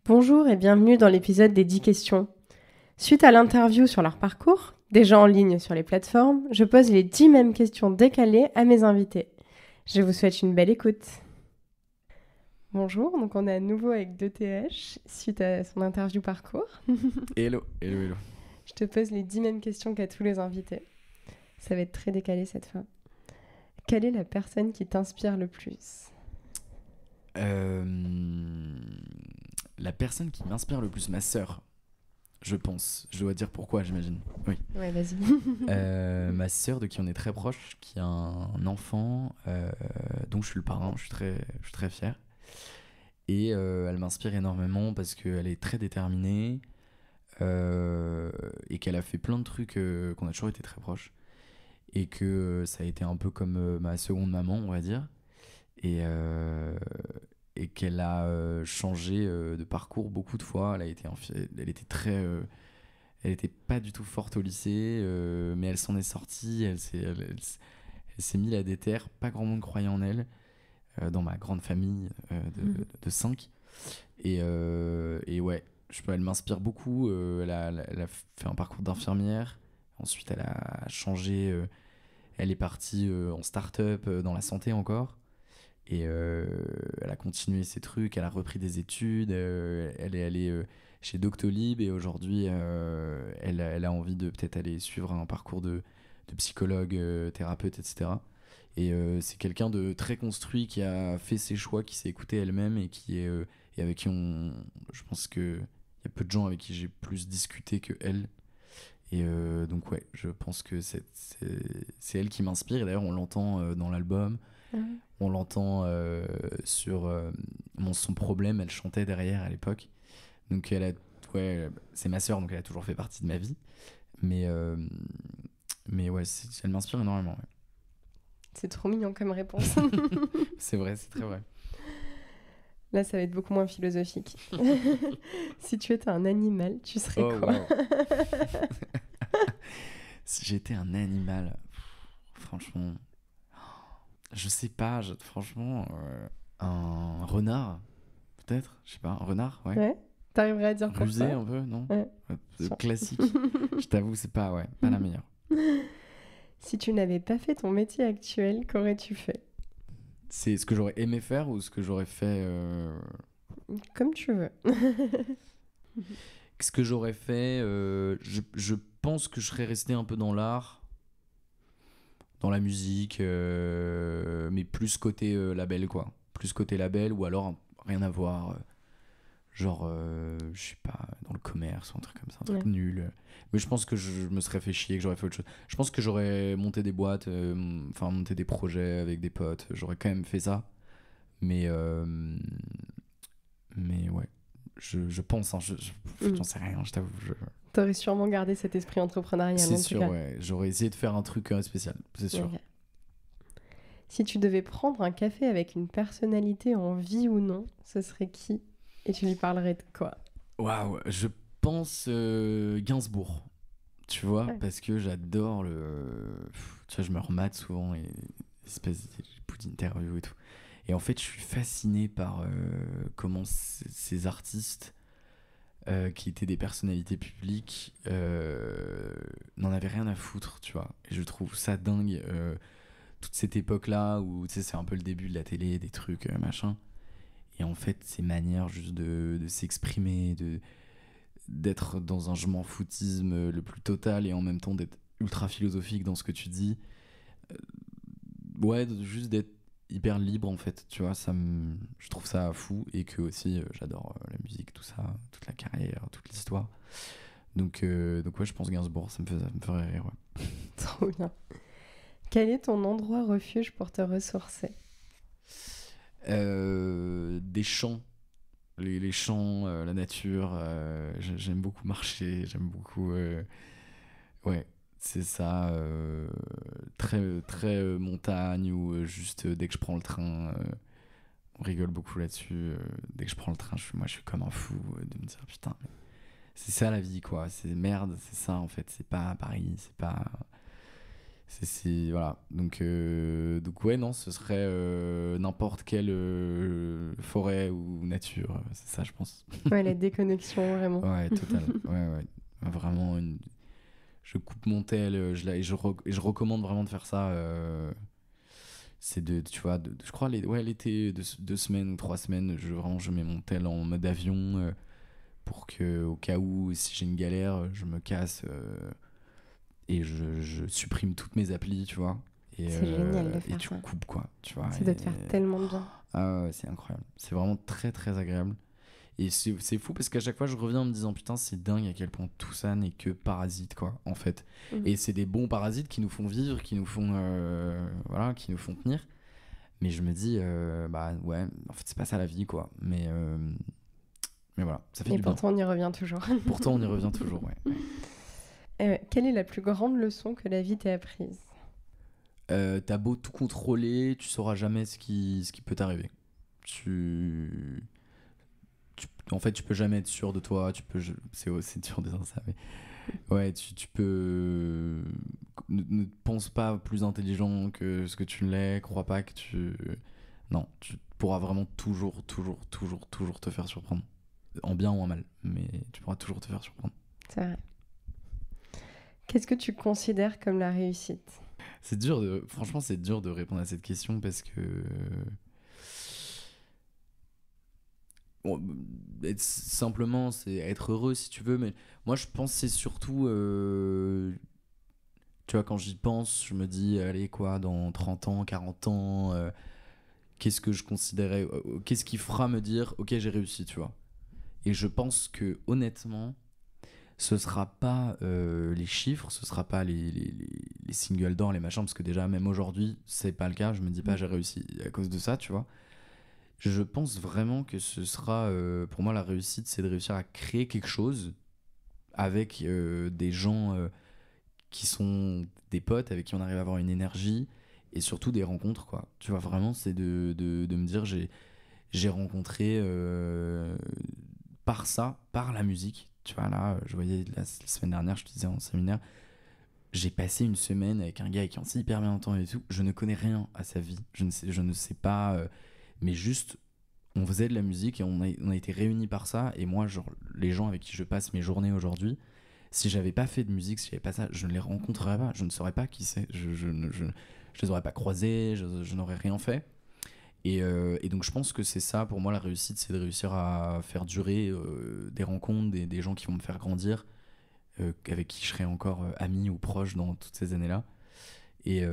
Bonjour et bienvenue dans l'épisode des 10 questions. Suite à l'interview sur leur parcours, déjà en ligne sur les plateformes, je pose les 10 mêmes questions décalées à mes invités. Je vous souhaite une belle écoute. Bonjour, donc on est à nouveau avec 2TH suite à son interview parcours. Hello. Je te pose les 10 mêmes questions qu'à tous les invités. Ça va être très décalé cette fois. Quelle est la personne qui t'inspire le plus ? La personne qui m'inspire le plus, ma sœur, je pense. Je dois dire pourquoi, j'imagine. Oui. Ouais, vas-y. Ma sœur, de qui on est très proche, qui a un enfant dont je suis le parrain, je suis très fier. Et elle m'inspire énormément parce qu'elle est très déterminée et qu'elle a fait plein de trucs qu'on a toujours été très proches. Et que ça a été un peu comme ma seconde maman, on va dire. Et qu'elle a changé de parcours beaucoup de fois. Elle était pas du tout forte au lycée, mais elle s'en est sortie. Elle s'est mise à des terres. Pas grand monde croyait en elle dans ma grande famille de 5. Et ouais, elle m'inspire beaucoup. Elle a fait un parcours d'infirmière. Ensuite, elle a changé. Elle est partie en start-up dans la santé encore. Et elle a continué ses trucs, elle a repris des études, elle est allée chez Doctolib et aujourd'hui elle a envie de peut-être aller suivre un parcours de psychologue, thérapeute, etc. Et c'est quelqu'un de très construit qui a fait ses choix, qui s'est écouté elle-même et avec qui je pense qu'il y a peu de gens avec qui j'ai plus discuté que elle. Et donc ouais, je pense que c'est elle qui m'inspire. Et d'ailleurs on l'entend dans l'album. On l'entend sur son problème, elle chantait derrière à l'époque. Donc ouais, c'est ma sœur, donc elle a toujours fait partie de ma vie. Mais ouais, elle m'inspire énormément. Ouais. C'est trop mignon comme réponse. C'est vrai, c'est très vrai. Là, ça va être beaucoup moins philosophique. Si tu étais un animal, tu serais quoi ? Wow. Si j'étais un animal, franchement, je sais pas, franchement, un renard, peut-être, je sais pas, un renard, ouais. Ouais. T'arriverais à dire pourquoi ? Rusé un peu, non ? Ouais. Classique. Je t'avoue, c'est pas la meilleure. Si tu n'avais pas fait ton métier actuel, qu'aurais-tu fait ? C'est ce que j'aurais aimé faire ou ce que j'aurais fait Comme tu veux. Ce que j'aurais fait, je pense que je serais resté un peu dans l'art, dans la musique, mais plus côté label, quoi. Plus côté label ou alors rien à voir. Genre, je sais pas, dans le commerce ou un truc comme ça, un truc nul. Mais je pense que je me serais fait chier, que j'aurais fait autre chose. Je pense que j'aurais monté des boîtes, monté des projets avec des potes. J'aurais quand même fait ça. Mais ouais, je pense, hein, j'en sais rien, je t'avoue. T'aurais sûrement gardé cet esprit entrepreneurial. C'est en sûr, tout cas. ouais. J'aurais essayé de faire un truc spécial, c'est sûr. Okay. Si tu devais prendre un café avec une personnalité en vie ou non, ce serait qui ? Et tu lui parlerais de quoi ? Waouh, je pense Gainsbourg, tu vois, parce que j'adore tu vois, je me remate souvent et espèce d'interview et tout. Et en fait, je suis fasciné par comment ces artistes qui étaient des personnalités publiques n'en avaient rien à foutre, tu vois. Et je trouve ça dingue, toute cette époque-là où, tu sais, c'est un peu le début de la télé, des trucs, machin. Et en fait, ces manières juste de s'exprimer, d'être dans un je m'en foutisme le plus total et en même temps d'être ultra philosophique dans ce que tu dis. Ouais, juste d'être hyper libre en fait, tu vois, je trouve ça fou et que aussi j'adore la musique, tout ça, toute la carrière, toute l'histoire. Donc ouais, je pense Gainsbourg, ça me ferait rire, ouais. Trop bien. Quel est ton endroit refuge pour te ressourcer ? Des champs. Les champs, la nature, j'aime beaucoup marcher, j'aime beaucoup... ouais, c'est ça, très, très montagne ou juste dès que je prends le train, on rigole beaucoup là-dessus, dès que je prends le train, je suis comme un fou de me dire putain, c'est ça la vie quoi, c'est merde, c'est ça en fait, c'est pas Paris, c'est pas... Voilà. Donc ouais, non, ce serait n'importe quelle forêt ou nature. C'est ça, je pense. Ouais, la déconnexion, vraiment. Ouais, total. Ouais. Vraiment, je coupe mon tel, et je recommande vraiment de faire ça. C'est tu vois, je crois, l'été, 2 semaines ou 3 semaines, je mets mon tel en mode avion pour que, au cas où, si j'ai une galère, je me casse et je supprime toutes mes applis, tu vois. C'est génial de Et faire tu ça. coupes, quoi, tu vois. Ça doit te faire tellement de bien. Ah ouais, c'est incroyable. C'est vraiment très, très agréable. Et c'est fou parce qu'à chaque fois, je reviens en me disant, putain, c'est dingue à quel point tout ça n'est que parasite, quoi, en fait. Et c'est des bons parasites qui nous font vivre, qui nous font, voilà, qui nous font tenir. Mais je me dis, bah ouais, en fait, c'est pas ça la vie, quoi. Mais voilà, ça fait Et du bien. pourtant, on y revient toujours. Pourtant, on y revient toujours, ouais. Quelle est la plus grande leçon que la vie t'ait apprise? T'as beau tout contrôler, tu sauras jamais ce qui peut t'arriver. En fait, tu peux jamais être sûr de toi. C'est dur de dire ça, mais ouais, tu peux. Ne pense pas plus intelligent que ce que tu l'es. Crois pas que tu. Non, tu pourras vraiment toujours te faire surprendre. En bien ou en mal, mais tu pourras toujours te faire surprendre. C'est vrai. Qu'est-ce que tu considères comme la réussite? Franchement, c'est dur de répondre à cette question parce que. Bon, simplement, c'est être heureux si tu veux, mais moi je pense que c'est surtout. Tu vois, quand j'y pense, je me dis, allez, quoi, dans 30 ans, 40 ans, qu'est-ce que je considérais. Qu'est-ce qui fera me dire, ok, j'ai réussi, tu vois. Et je pense que, honnêtement, ce sera pas les chiffres, ce sera pas les singles d'or, les machins, parce que déjà, même aujourd'hui, c'est pas le cas. Je me dis pas, j'ai réussi à cause de ça, tu vois. Je pense vraiment que ce sera, pour moi, la réussite, c'est de réussir à créer quelque chose avec des gens qui sont des potes, avec qui on arrive à avoir une énergie, et surtout des rencontres, quoi. Tu vois, vraiment, c'est de me dire, j'ai rencontré par ça, par la musique. Tu vois, là, je voyais la semaine dernière, je te disais en séminaire, j'ai passé une semaine avec un gars avec qui on s'est hyper bien entendu et tout. Je ne connais rien à sa vie. Je ne sais pas. Mais juste, on faisait de la musique et on a été réunis par ça. Et moi, genre, les gens avec qui je passe mes journées aujourd'hui, si j'avais pas fait de musique, si j'avais pas ça, je ne les rencontrerais pas. Je ne saurais pas qui c'est. Je les aurais pas croisés, je n'aurais rien fait. Et donc, je pense que c'est ça, pour moi, la réussite, c'est de réussir à faire durer des rencontres, des gens qui vont me faire grandir, avec qui je serai encore ami ou proche dans toutes ces années-là. Et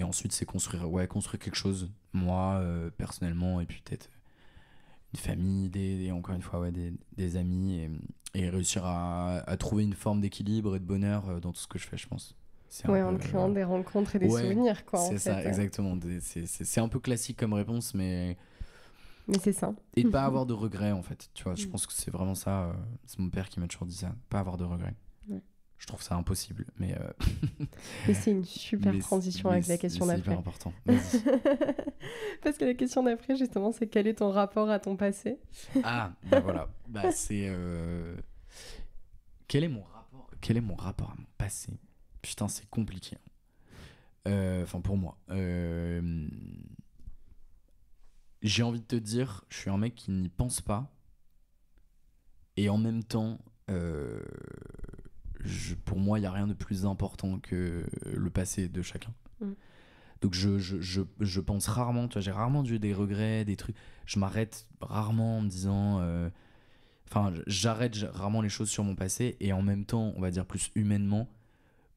ensuite, c'est construire quelque chose, moi, personnellement, et puis peut-être une famille, encore une fois, ouais, des amis, et réussir à trouver une forme d'équilibre et de bonheur dans tout ce que je fais, je pense. Ouais, en créant des rencontres et des souvenirs, quoi, en fait. C'est ça, exactement. C'est un peu classique comme réponse, mais c'est ça. et de pas avoir de regrets, en fait. Tu vois, je pense que c'est vraiment ça. C'est mon père qui m'a toujours dit ça. Pas avoir de regrets. Ouais. Je trouve ça impossible, mais... Mais c'est une super transition avec la question d'après. C'est hyper important. Vas-y. Parce que la question d'après, justement, c'est quel est ton rapport à ton passé? Ah, bah voilà. Bah c'est... Quel est mon rapport à mon passé? Putain, c'est compliqué. Enfin, pour moi. J'ai envie de te dire, je suis un mec qui n'y pense pas. Et en même temps... pour moi, il n'y a rien de plus important que le passé de chacun. Donc je pense rarement, tu vois, j'ai rarement eu des regrets, des trucs. Je m'arrête rarement en me disant... Enfin, j'arrête rarement les choses sur mon passé. Et en même temps, on va dire plus humainement,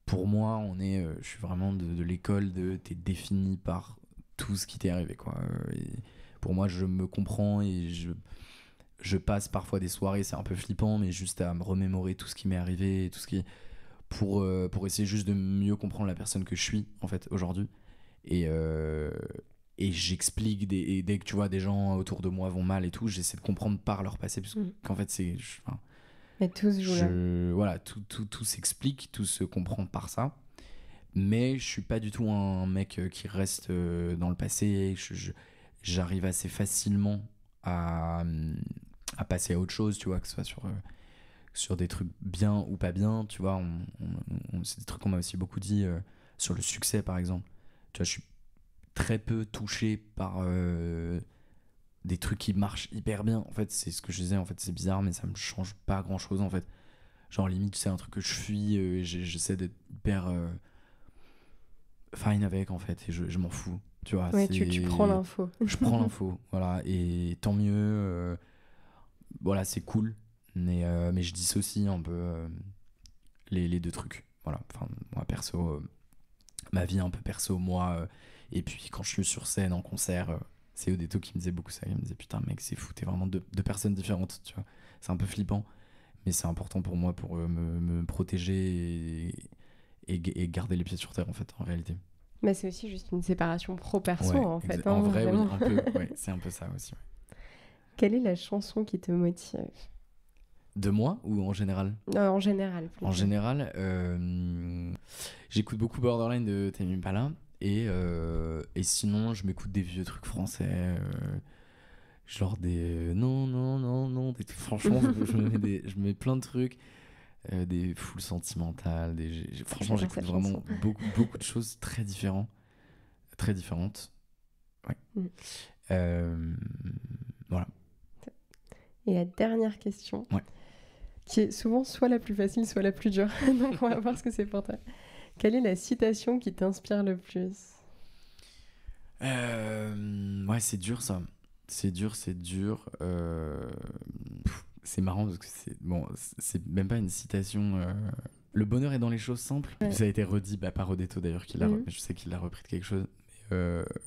pour moi, je suis vraiment de l'école de t'es défini par tout ce qui t'est arrivé, quoi. Et pour moi, je me comprends et je passe parfois des soirées, c'est un peu flippant, mais juste à me remémorer tout ce qui m'est arrivé, tout ce qui pour essayer juste de mieux comprendre la personne que je suis en fait aujourd'hui. Et j'explique dès que tu vois des gens autour de moi vont mal et tout, j'essaie de comprendre par leur passé, parce qu'en fait mais tout se joue là. Voilà, tout s'explique, tout se comprend par ça. Mais je suis pas du tout un mec qui reste dans le passé. J'arrive assez facilement à passer à autre chose, tu vois, que ce soit sur des trucs bien ou pas bien, tu vois. C'est des trucs qu'on m'a aussi beaucoup dit. sur le succès, par exemple. Tu vois, je suis très peu touché par des trucs qui marchent hyper bien. En fait, c'est ce que je disais, en fait, c'est bizarre, mais ça me change pas grand-chose, en fait. Genre, limite, c'est un truc que je fuis, j'essaie d'être hyper fine avec, en fait, et je m'en fous. Tu vois, Ouais, tu prends l'info. Je prends l'info, voilà, et tant mieux. Voilà, c'est cool, mais je dissocie un peu les deux trucs. Voilà, enfin, moi, perso, ma vie un peu perso, moi, et puis quand je suis sur scène, en concert, c'est Odeto qui me disait beaucoup ça. Il me disait, putain, mec, c'est fou, t'es vraiment deux personnes différentes, tu vois. C'est un peu flippant, mais c'est important pour moi pour me protéger et garder les pieds sur terre, en fait, en réalité. Mais c'est aussi juste une séparation pro-perso, Ouais, en fait. en vrai, vraiment. oui, un peu. Ouais, c'est un peu ça aussi. Ouais. Quelle est la chanson qui te motive? De moi ou en général? En général, plutôt. En général, j'écoute beaucoup Borderline de Tame Impala et sinon, je m'écoute des vieux trucs français, genre des non. Franchement, je mets plein de trucs. Des foules sentimentales, franchement j'écoute vraiment beaucoup de choses très différentes. Ouais. Voilà. Et la dernière question, ouais. qui est souvent soit la plus facile, soit la plus dure. Donc on va voir ce que c'est pour toi. Quelle est la citation qui t'inspire le plus? Ouais, c'est dur ça. C'est dur. C'est marrant parce que c'est même pas une citation. Le bonheur est dans les choses simples. Ouais. Ça a été redit par Odeto d'ailleurs, je sais qu'il l'a repris de quelque chose.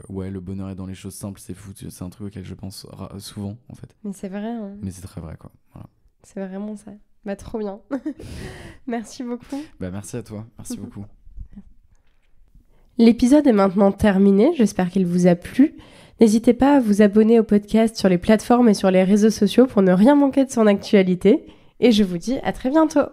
Ouais, le bonheur est dans les choses simples, c'est fou. C'est un truc auquel je pense souvent en fait. Mais c'est vrai. Hein. Mais c'est très vrai quoi. Voilà. C'est vraiment ça. Bah trop bien. Merci beaucoup. Bah merci à toi. Merci beaucoup. L'épisode est maintenant terminé. J'espère qu'il vous a plu. N'hésitez pas à vous abonner au podcast sur les plateformes et sur les réseaux sociaux pour ne rien manquer de son actualité. Et je vous dis à très bientôt.